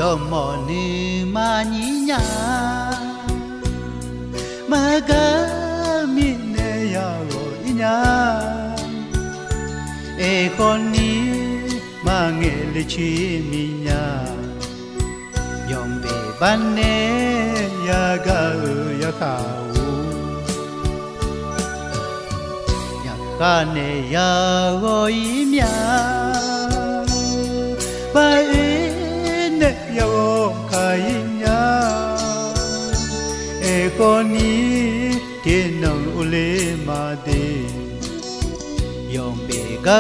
cho mò ni mà nhí nhá mà cả mình này rồi nhá e con ni mà nghe lời chi mình nhá yom be ban ne ya ga ya khao ya ga ne ya go imya ba ne ya go kainya e koni kenong ule ma de yom be ga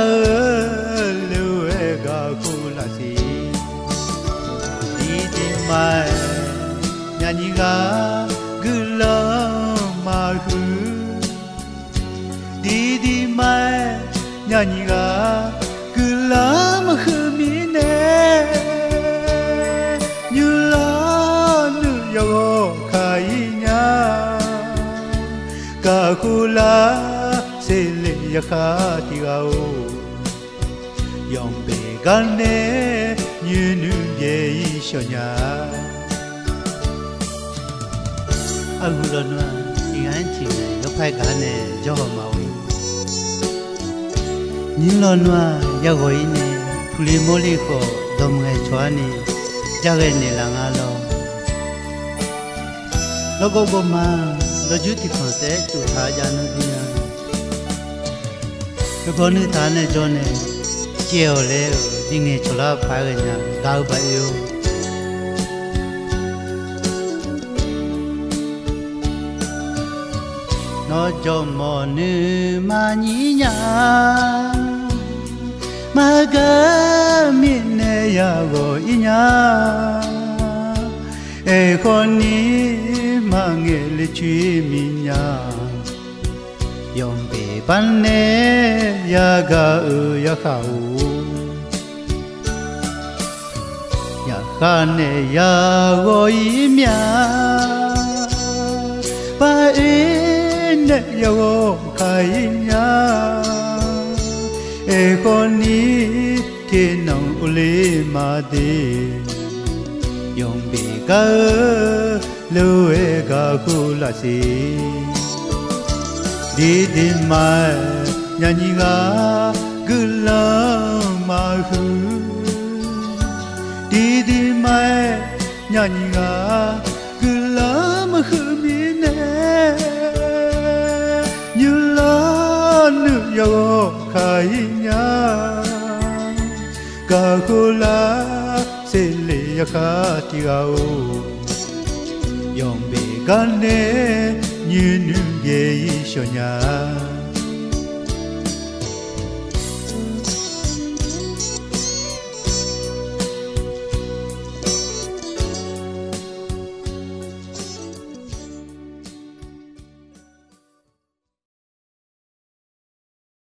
lu e ga kula si mai nhà nhị ga cứ lo mà hư đi đi mai nhà nhị ga cứ lo mà hư mi nè như lo nữ yêu khai nha cả khu la sẽ lấy ya khát yêu yom be gan nè như nữ ye cho nhà anh hứa luôn thì anh chị này có phải cả này cho họ màu những lần mà giờ gọi này phuli moli ko dom ngày chua này giờ cái này là ngã lo có mà lo chút thì còn té tụi thà ra nó đi nha cái con này thà này cho này chiều lẽ đi nghe cho là phải cái nhà gạo phải yêu nó cho mò nữ mà nhí nhá mà cả mình này ya gọi nhá e con ní mà nghe lời truy mình nhá yom be ban ne ya ga ya khao ya kha ne ya gọi mya ba ne yo khai nha e con ni ke nong ule ma de yom be ga lu e ga khu la si đi đi mai nhà nhị ga cứ lo mà hư đi đi mai nhà nhị ga cứ lo mà hư mi nè như lo nữ yêu khai nha cả khu la sẽ lấy ya khát yêu yom be gan nè như nữ ye cho nhà